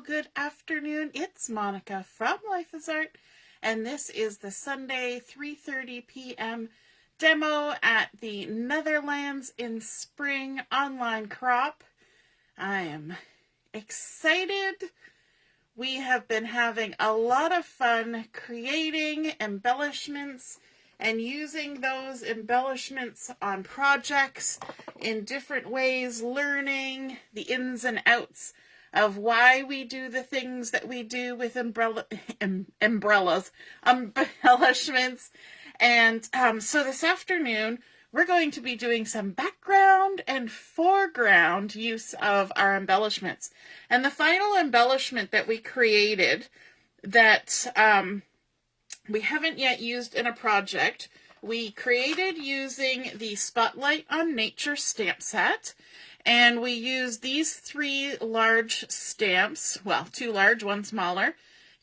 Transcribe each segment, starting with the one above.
good afternoon. It's Monica from Life is Art, and this is the Sunday 3:30 p.m. demo at the Netherlands in Spring online crop. I am excited. We have been having a lot of fun creating embellishments and using those embellishments on projects in different ways, learning the ins and outs of why we do the things that we do with embellishments. And so this afternoon, we're going to be doing some background and foreground use of our embellishments. And the final embellishment that we created that we haven't yet used in a project, we created using the Spotlight on Nature stamp set. And we used these 3 large stamps, well, 2 large, 1 smaller,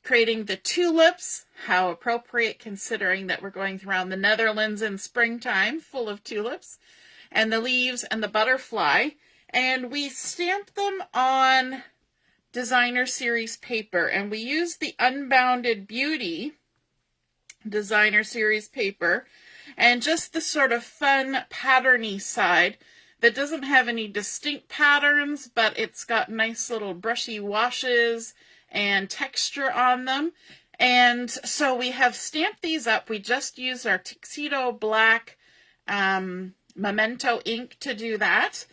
creating the tulips, how appropriate considering that we're going around the Netherlands in springtime, full of tulips, and the leaves and the butterfly. And we stamped them on designer series paper, and we used the Unbounded Beauty designer series paper, and just the sort of fun patterny side that doesn't have any distinct patterns, but it's got nice little brushy washes and texture on them. And so we have stamped these up. We just used our Tuxedo black Memento ink to do that.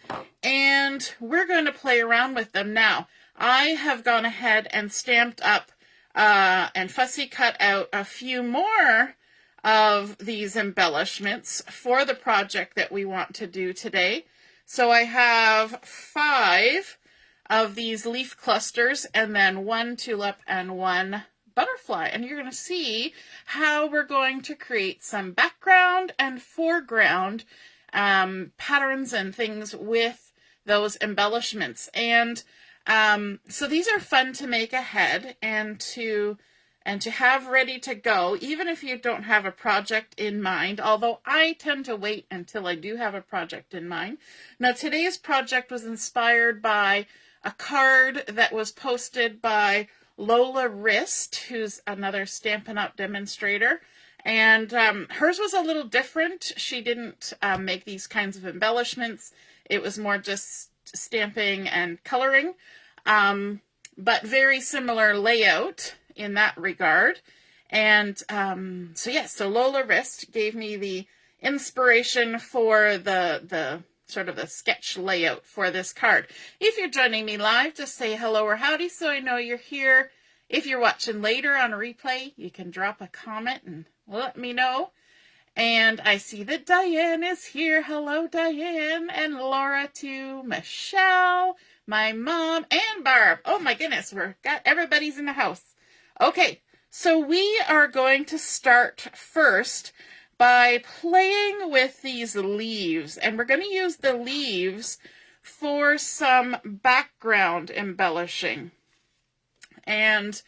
And we're going to play around with them now. I have gone ahead and stamped up and fussy cut out a few more of these embellishments for the project that we want to do today. So I have 5 of these leaf clusters and then 1 tulip and 1 butterfly. And you're going to see how we're going to create some background and foreground patterns and things with those embellishments. And so these are fun to make ahead and to have ready to go, even if you don't have a project in mind, although I tend to wait until I do have a project in mind. Now, today's project was inspired by a card that was posted by Lola Wrist, who's another Stampin' Up! Demonstrator, and hers was a little different. She didn't make these kinds of embellishments. It was more just stamping and coloring, but very similar layout in that regard. And so Lola Wrist gave me the inspiration for the sort of the sketch layout for this card. If you're joining me live, just say hello or howdy so I know you're here. If you're watching later on a replay, you can drop a comment and let me know. And I see that Diane is here. Hello, Diane. And Laura too. Michelle, my mom, and Barb. Oh my goodness, everybody's in the house. Okay, so we are going to start first by playing with these leaves, and we're going to use the leaves for some background embellishing. And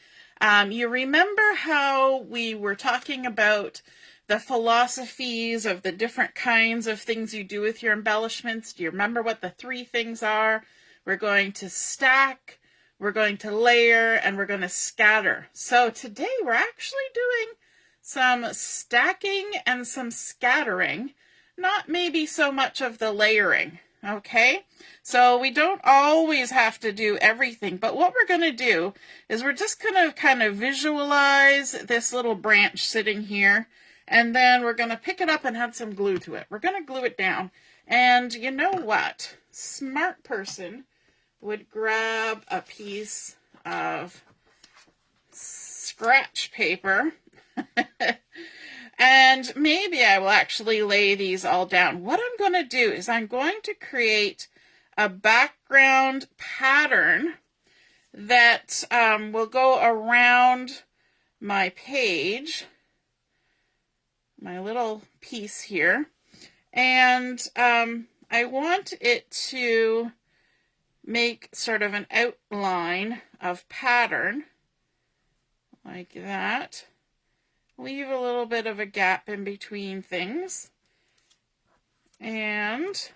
you remember how we were talking about the philosophies of the different kinds of things you do with your embellishments? Do you remember what the 3 things are? We're going to stack, we're going to layer, and we're going to scatter. So today we're actually doing some stacking and some scattering, not maybe so much of the layering, okay? So we don't always have to do everything, but what we're going to do is we're just going to kind of visualize this little branch sitting here, and then we're going to pick it up and add some glue to it. We're going to glue it down, and you know what? Smart person would grab a piece of scratch paper and maybe I will actually lay these all down. What I'm going to do is I'm going to create a background pattern that will go around my page, my little piece here, and I want it to make sort of an outline of pattern like that. Leave a little bit of a gap in between things. And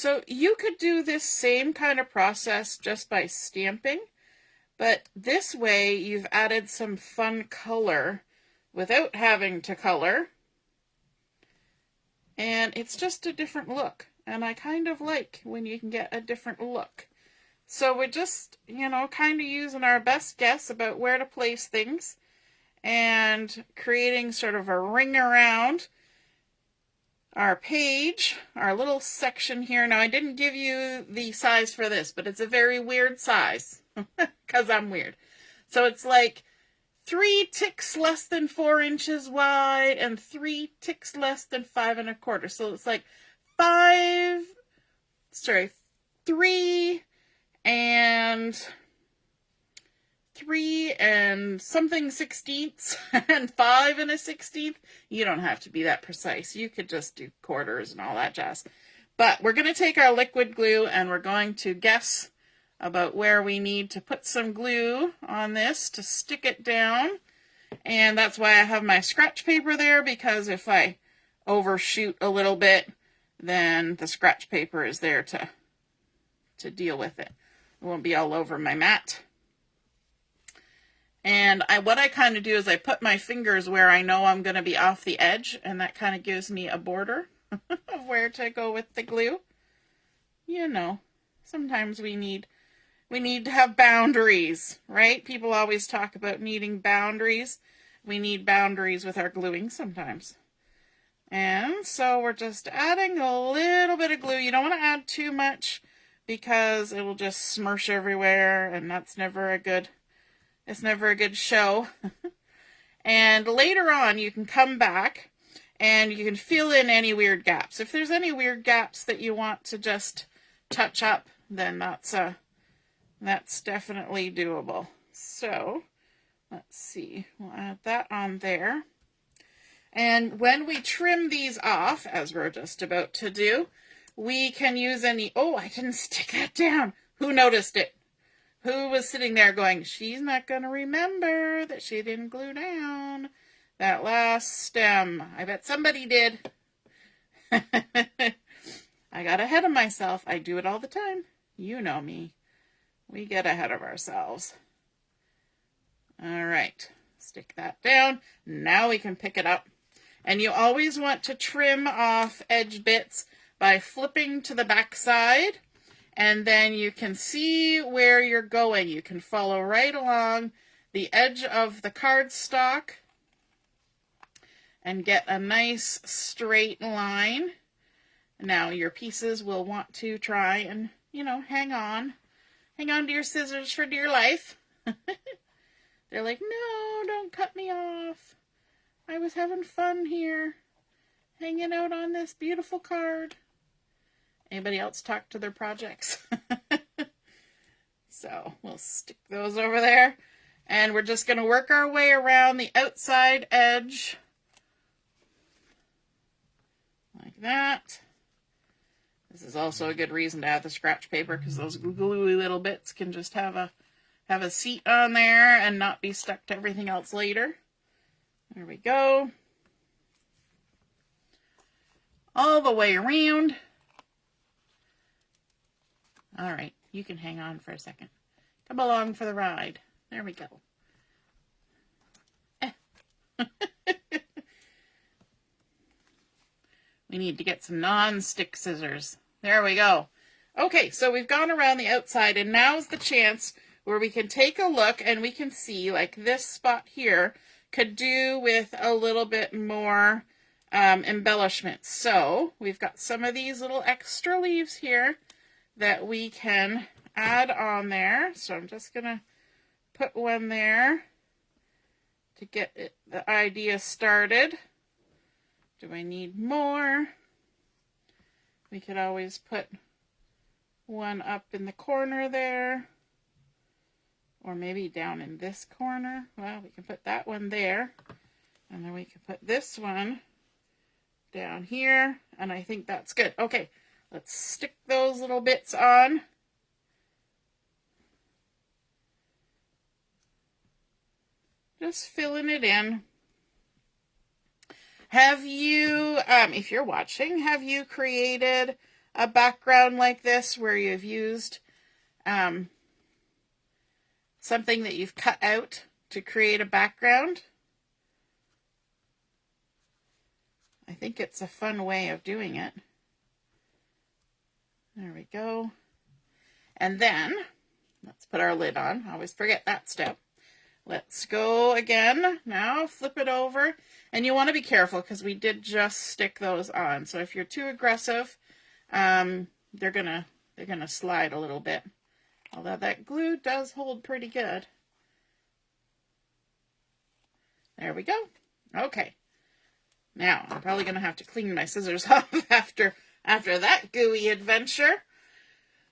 So you could do this same kind of process just by stamping, but this way you've added some fun color without having to color. And it's just a different look. And I kind of like when you can get a different look. So we're just, you know, kind of using our best guess about where to place things and creating sort of a ring around our page, our little section here. Now, I didn't give you the size for this, but it's a very weird size because I'm weird. So it's like 3 ticks less than 4 inches wide and 3 ticks less than 5 1/4. So it's like 3 and something 16ths and 5 1/16. You don't have to be that precise. You could just do quarters and all that jazz. But we're going to take our liquid glue and we're going to guess about where we need to put some glue on this to stick it down. And that's why I have my scratch paper there, because if I overshoot a little bit, then the scratch paper is there to deal with it. It won't be all over my mat. And what I kind of do is I put my fingers where I know I'm going to be off the edge, and that kind of gives me a border of where to go with the glue. You know, sometimes we need to have boundaries, right? People always talk about needing boundaries. We need boundaries with our gluing sometimes. And so we're just adding a little bit of glue. You don't want to add too much because it will just smush everywhere, and that's never a good, it's never a good show. And later on, you can come back and you can fill in any weird gaps. If there's any weird gaps that you want to just touch up, then that's definitely doable. So let's see, we'll add that on there. And when we trim these off, as we're just about to do, we can use any, oh, I didn't stick that down. Who noticed it? Who was sitting there going, she's not going to remember that she didn't glue down that last stem? I bet somebody did. I got ahead of myself. I do it all the time. You know me. We get ahead of ourselves. All right, stick that down. Now we can pick it up. And you always want to trim off edge bits by flipping to the back side, and then you can see where you're going. You can follow right along the edge of the cardstock and get a nice straight line. Now your pieces will want to try and, you know, hang on to your scissors for dear life. They're like, no, don't cut me off. I was having fun here, hanging out on this beautiful card. Anybody else talk to their projects? So we'll stick those over there. And we're just going to work our way around the outside edge. Like that. This is also a good reason to have the scratch paper, because those gluey little bits can just have a seat on there and not be stuck to everything else later. There we go. All the way around. All right, you can hang on for a second. Come along for the ride. There we go. We need to get some non-stick scissors. There we go. Okay, so we've gone around the outside, and now's the chance where we can take a look and we can see, like, this spot here could do with a little bit more embellishment. So we've got some of these little extra leaves here that we can add on there. So I'm just going to put one there to get the idea started. Do I need more? We could always put one up in the corner there, or maybe down in this corner. Well, we can put that one there, and then we can put this one down here, and I think that's good. Okay, let's stick those little bits on. Just filling it in. Have you, if you're watching, have you created a background like this where you've used something that you've cut out to create a background. I think it's a fun way of doing it. There we go. And then, let's put our lid on. I always forget that step. Let's go again. Now flip it over. And you want to be careful because we did just stick those on. So if you're too aggressive, they're gonna slide a little bit. Although that glue does hold pretty good. There we go. Okay. Now, I'm probably going to have to clean my scissors off after that gooey adventure.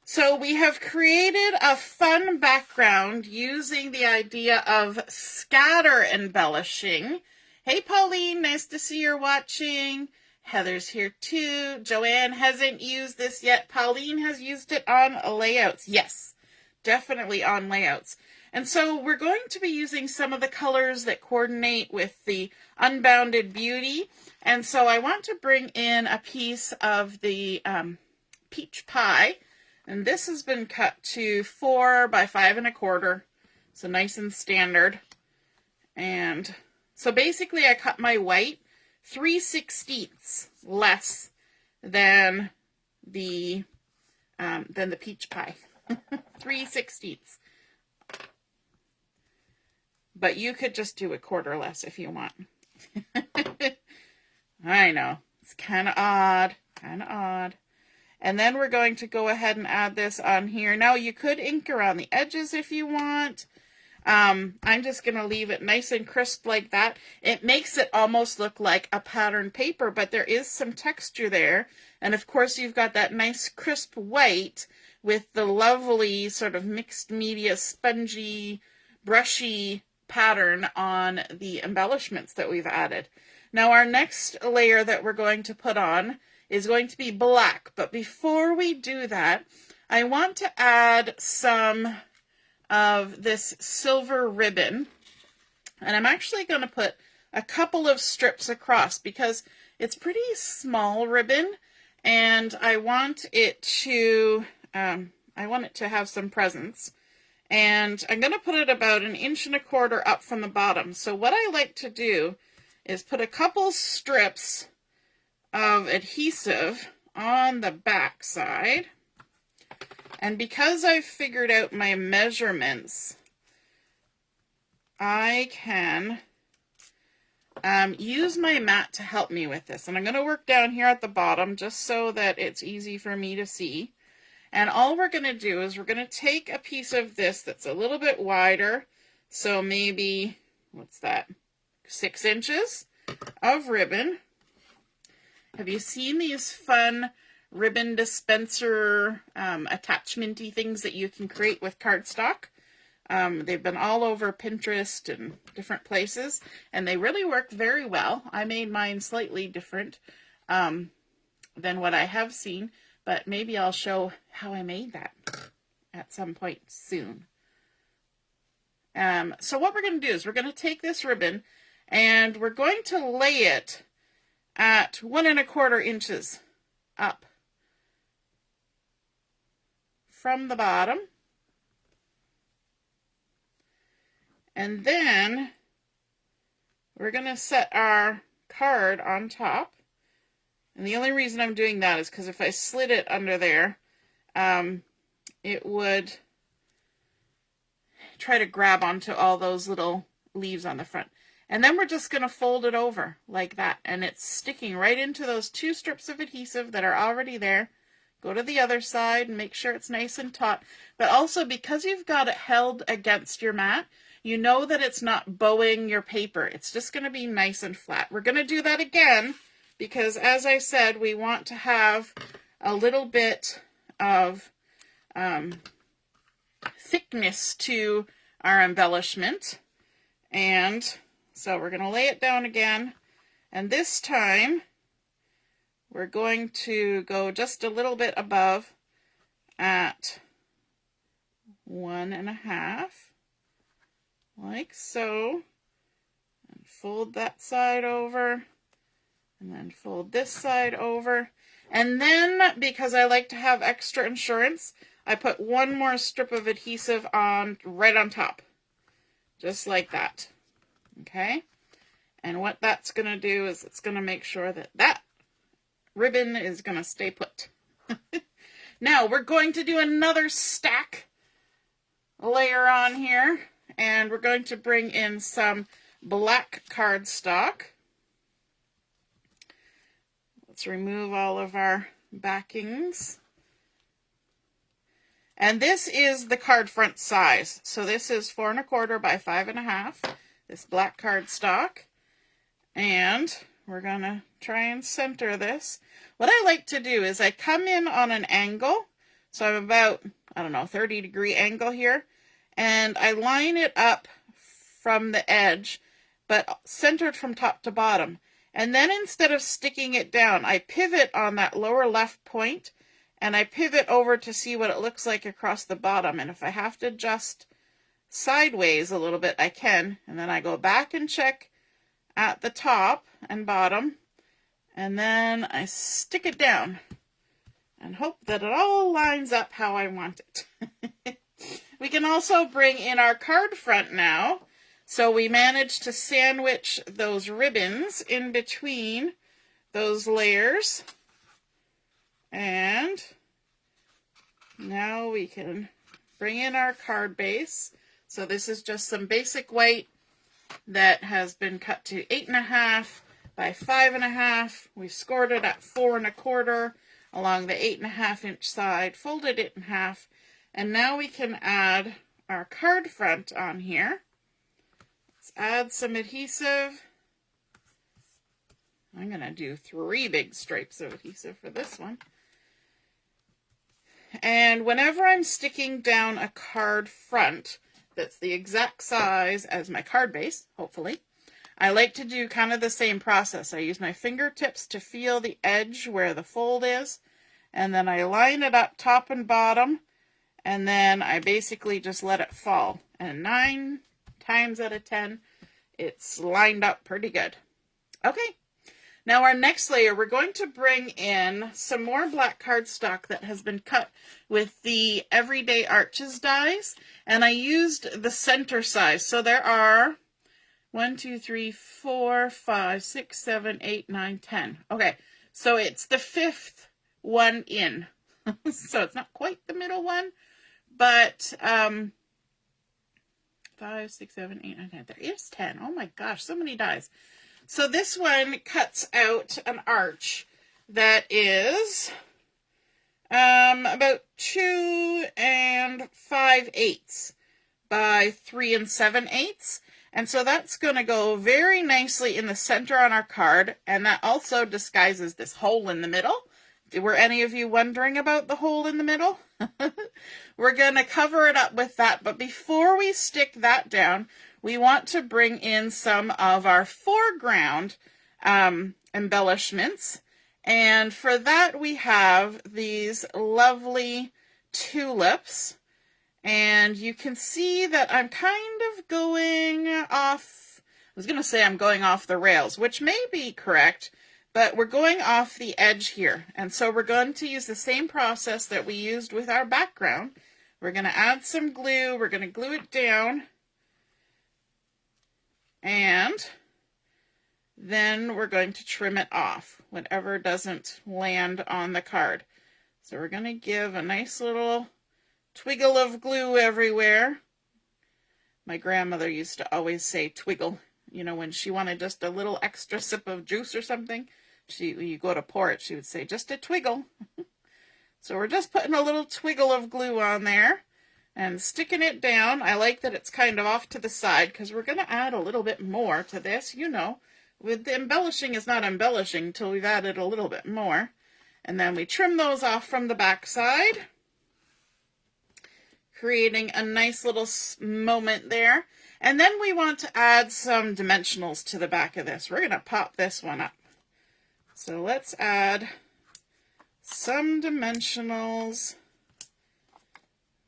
So we have created a fun background using the idea of scatter embellishing. Hey, Pauline, nice to see you're watching. Heather's here too. Joanne hasn't used this yet. Pauline has used it on layouts. Yes, definitely on layouts. And so we're going to be using some of the colors that coordinate with the Unbounded Beauty. And so I want to bring in a piece of the peach pie. And this has been cut to 4 by 5 1/4. So nice and standard. And so basically I cut my white 3/16 less than the peach pie. 3/16. But you could just do 1/4 less if you want. I know, it's kind of odd, And then we're going to go ahead and add this on here. Now you could ink around the edges if you want. I'm just going to leave it nice and crisp like that. It makes it almost look like a pattern paper, but there is some texture there. And of course you've got that nice crisp white with the lovely sort of mixed media, spongy, brushy pattern on the embellishments that we've added. Now our next layer that we're going to put on is going to be black, but before we do that, I want to add some of this silver ribbon, and I'm actually going to put a couple of strips across because it's pretty small ribbon, and I want it to have some presence. And I'm going to put it about 1 1/4 inches up from the bottom. So what I like to do is put a couple strips of adhesive on the back side. And because I've figured out my measurements, I can use my mat to help me with this. And I'm going to work down here at the bottom just so that it's easy for me to see. And all we're going to do is we're going to take a piece of this that's a little bit wider. So maybe, what's that, 6 inches of ribbon. Have you seen these fun ribbon dispenser attachment-y things that you can create with cardstock? They've been all over Pinterest and different places, and they really work very well. I made mine slightly different than what I have seen. But maybe I'll show how I made that at some point soon. So what we're going to do is we're going to take this ribbon and we're going to lay it at 1 1/4 inches up from the bottom. And then we're going to set our card on top. And the only reason I'm doing that is because if I slid it under there, it would try to grab onto all those little leaves on the front. And then we're just going to fold it over like that. And it's sticking right into those 2 strips of adhesive that are already there. Go to the other side and make sure it's nice and taut. But also because you've got it held against your mat, you know that it's not bowing your paper. It's just going to be nice and flat. We're going to do that again, because as I said, we want to have a little bit of thickness to our embellishment. And so we're going to lay it down again. And this time, we're going to go just a little bit above at 1 1/2, like so. And fold that side over. And then fold this side over. And then, because I like to have extra insurance, I put one more strip of adhesive on right on top. Just like that. Okay? And what that's going to do is it's going to make sure that that ribbon is going to stay put. Now, we're going to do another stack layer on here. And we're going to bring in some black cardstock. Let's remove all of our backings. And this is the card front size. So this is 4 1/4 by 5 1/2, this black cardstock. And we're going to try and center this. What I like to do is I come in on an angle. So I'm about, I don't know, 30-degree angle here. And I line it up from the edge, but centered from top to bottom. And then instead of sticking it down, I pivot on that lower left point, and I pivot over to see what it looks like across the bottom. And if I have to adjust sideways a little bit, I can. And then I go back and check at the top and bottom, and then I stick it down and hope that it all lines up how I want it. We can also bring in our card front now. So we managed to sandwich those ribbons in between those layers. And now we can bring in our card base. So this is just some basic white that has been cut to 8 1/2 by 5 1/2. We scored it at 4 1/4 along the 8 1/2 inch side, folded it in half, and now we can add our card front on here. Let's add some adhesive. I'm going to do 3 big stripes of adhesive for this one. And whenever I'm sticking down a card front that's the exact size as my card base, hopefully, I like to do kind of the same process. I use my fingertips to feel the edge where the fold is, and then I line it up top and bottom, and then I basically just let it fall. And 9 times out of 10, it's lined up pretty good. Okay. Now our next layer, we're going to bring in some more black cardstock that has been cut with the Everyday Arches dies, and I used the center size. So there are 1, 2, 3, 4, 5, 6, 7, 8, 9, 10. Okay, so it's the 5th one in. So it's not quite the middle one, but 5, 6, 7, 8, 9, 10. There is 10. Oh my gosh, so many dies. So this one cuts out an arch that is about 2 5/8 by 3 7/8. And so that's going to go very nicely in the center on our card. And that also disguises this hole in the middle. Were any of you wondering about the hole in the middle? We're going to cover it up with that. But before we stick that down, we want to bring in some of our foreground embellishments. And for that, we have these lovely tulips. And you can see that I'm kind of going off, I was going to say I'm going off the rails, which may be correct, but we're going off the edge here. And so we're going to use the same process that we used with our background. We're going to add some glue, we're going to glue it down, and then we're going to trim it off, whatever doesn't land on the card. So we're going to give a nice little twiggle of glue everywhere. My grandmother used to always say twiggle, you know, when she wanted just a little extra sip of juice or something. When you go to pour it, she would say, just a twiggle. So we're just putting a little twiggle of glue on there and sticking it down. I like that it's kind of off to the side because we're going to add a little bit more to this. You know, with the embellishing is not embellishing until we've added a little bit more. And then we trim those off from the back side, creating a nice little moment there. And then we want to add some dimensionals to the back of this. We're going to pop this one up. So let's add some dimensionals.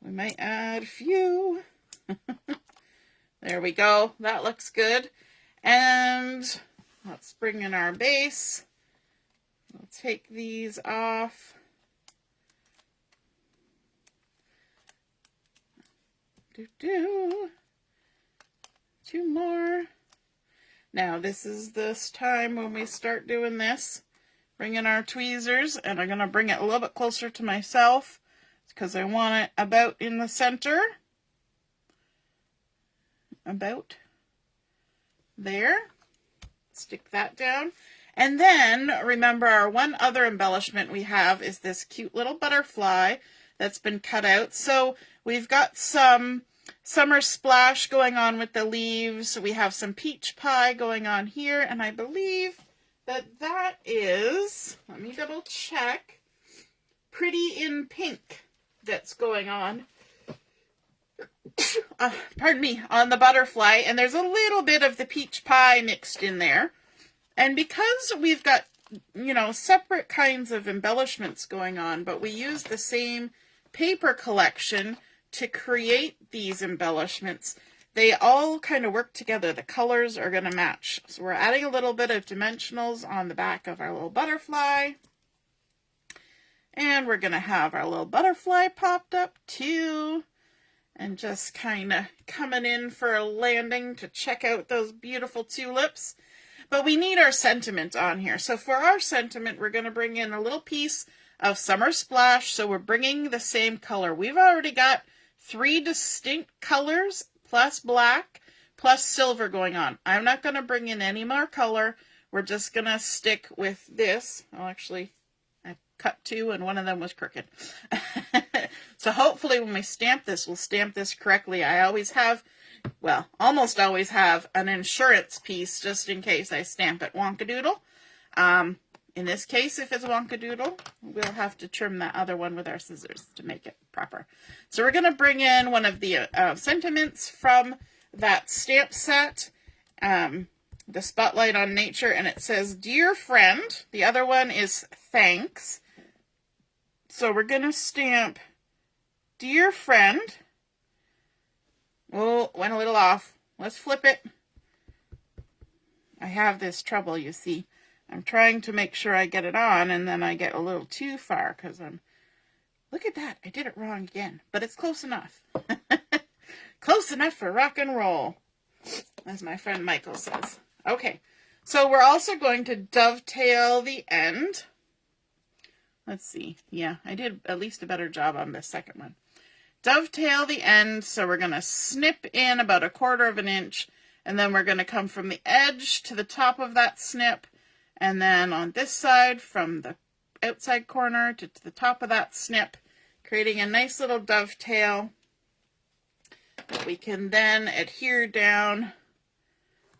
We might add a few. There we go. That looks good. And let's bring in our base. I'll take these off. Two more. Now this is this time when we start doing this. Bring in our tweezers, and I'm going to bring it a little bit closer to myself because I want it about in the center. About there. Stick that down. And then remember, our one other embellishment we have is this cute little butterfly that's been cut out. So we've got some summer splash going on with the leaves. We have some peach pie going on here, and I believe that is, let me double check, Pretty in Pink that's going on. Pardon me, on the butterfly, and there's a little bit of the peach pie mixed in there. And because we've got, you know, separate kinds of embellishments going on, but we use the same paper collection to create these embellishments, they all kind of work together. The colors are going to match. So we're adding a little bit of dimensionals on the back of our little butterfly. And we're going to have our little butterfly popped up too. And just kind of coming in for a landing to check out those beautiful tulips. But we need our sentiment on here. So for our sentiment, we're going to bring in a little piece of Summer Splash. So we're bringing the same color. We've already got 3 distinct colors plus black plus silver going on. I'm not going to bring in any more color. We're just going to stick with this. Oh, actually, I cut 2 and one of them was crooked. So hopefully when we stamp this, we'll stamp this correctly. I always have, well, almost always have an insurance piece just in case I stamp it wonkadoodle. In this case, if it's wonkadoodle, we'll have to trim that other one with our scissors to make it proper. So we're going to bring in one of the sentiments from that stamp set, the Spotlight on Nature, and it says, Dear Friend. The other one is Thanks. So we're going to stamp Dear Friend. Oh, went a little off. Let's flip it. I have this trouble, you see. I'm trying to make sure I get it on, and then I get a little too far because I'm... Look at that. I did it wrong again, but it's close enough. Close enough for rock and roll, as my friend Michael says. Okay, so we're also going to dovetail the end. Let's see. Yeah, I did at least a better job on this second one. Dovetail the end, so we're going to snip in about 1/4 of an inch, and then we're going to come from the edge to the top of that snip, and then on this side from the outside corner to the top of that snip, creating a nice little dovetail that we can then adhere down.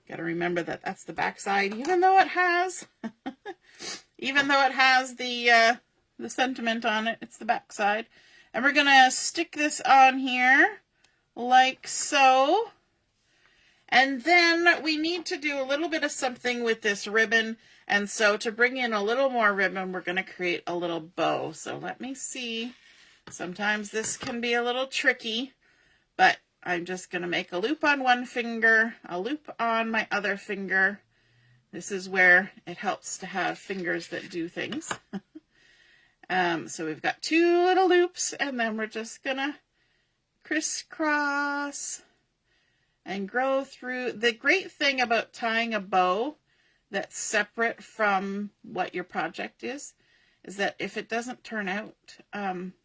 Got to remember that that's the back side, even though it has the sentiment on it, it's the back side. And we're going to stick this on here like so. And then we need to do a little bit of something with this ribbon. And so to bring in a little more ribbon, we're going to create a little bow. So let me see. Sometimes this can be a little tricky, but I'm just going to make a loop on one finger, a loop on my other finger. This is where it helps to have fingers that do things. So we've got 2 little loops, and then we're just going to crisscross and go through. The great thing about tying a bow that's separate from what your project is that if it doesn't turn out,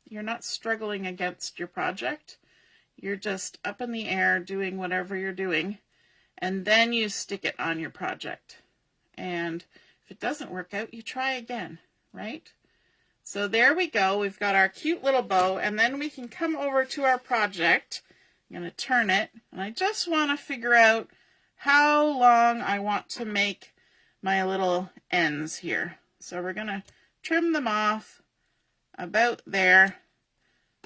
you're not struggling against your project. You're just up in the air doing whatever you're doing, and then you stick it on your project. And if it doesn't work out, you try again, right? So there we go. We've got our cute little bow, and then we can come over to our project. I'm going to turn it, and I just want to figure out how long I want to make my little ends here. So we're going to trim them off about there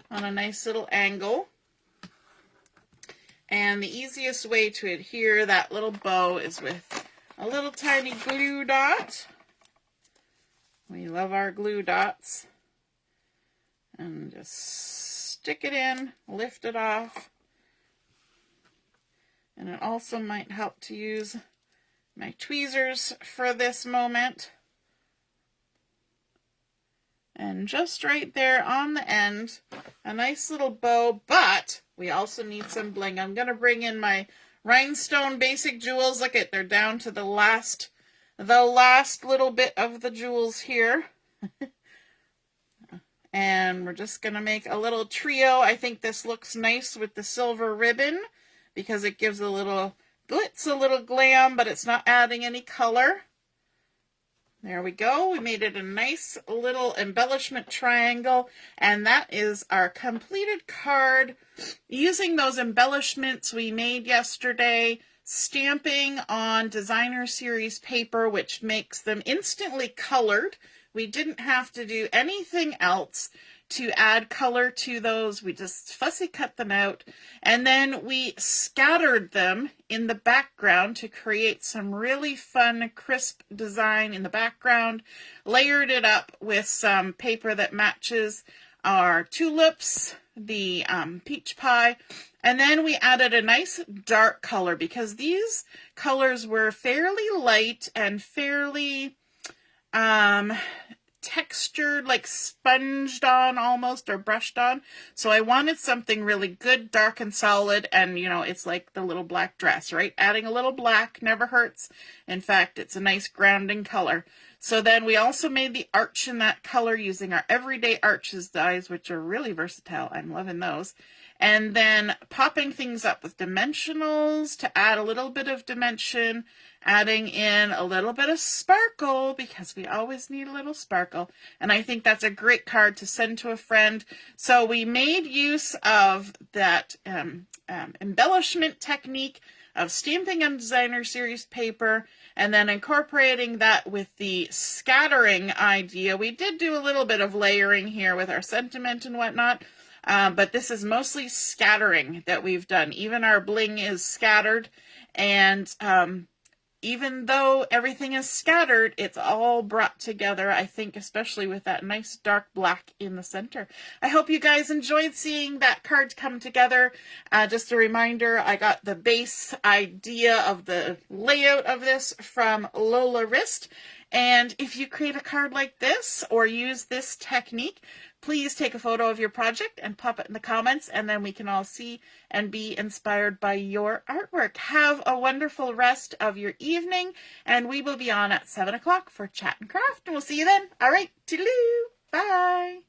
on a nice little angle. And the easiest way to adhere that little bow is with a little tiny glue dot. We love our glue dots. And just stick it in, lift it off. And it also might help to use my tweezers for this moment. And just right there on the end, a nice little bow, but we also need some bling. I'm going to bring in my Rhinestone basic jewels. Look at, they're down to the last little bit of the jewels here. And we're just going to make a little trio. I think this looks nice with the silver ribbon because it gives a little glitz, a little glam, but it's not adding any color. There we go. We made it a nice little embellishment triangle, and that is our completed card using those embellishments we made yesterday, stamping on designer series paper, which makes them instantly colored. We didn't have to do anything else to add color to those. We just fussy cut them out, and then we scattered them in the background to create some really fun crisp design in the background, layered it up with some paper that matches our tulips, the peach pie, and then we added a nice dark color because these colors were fairly light and fairly textured, like sponged on almost, or brushed on. So I wanted something really good, dark and solid, and you know, it's like the little black dress, right? Adding a little black never hurts. In fact, it's a nice grounding color. So then we also made the arch in that color using our Everyday Arches dies, which are really versatile. I'm loving those. And then popping things up with dimensionals to add a little bit of dimension, adding in a little bit of sparkle because we always need a little sparkle. And I think that's a great card to send to a friend. So we made use of that embellishment technique of stamping on designer series paper and then incorporating that with the scattering idea. We did do a little bit of layering here with our sentiment and whatnot. But this is mostly scattering that we've done. Even our bling is scattered, and even though everything is scattered, it's all brought together, I think, especially with that nice dark black in the center. I hope you guys enjoyed seeing that card come together. Just a reminder, I got the base idea of the layout of this from Lola Wrist. And if you create a card like this or use this technique, please take a photo of your project and pop it in the comments, and then we can all see and be inspired by your artwork. Have a wonderful rest of your evening, and we will be on at 7 o'clock for Chat and Craft, and we'll see you then. All right, toodaloo, bye.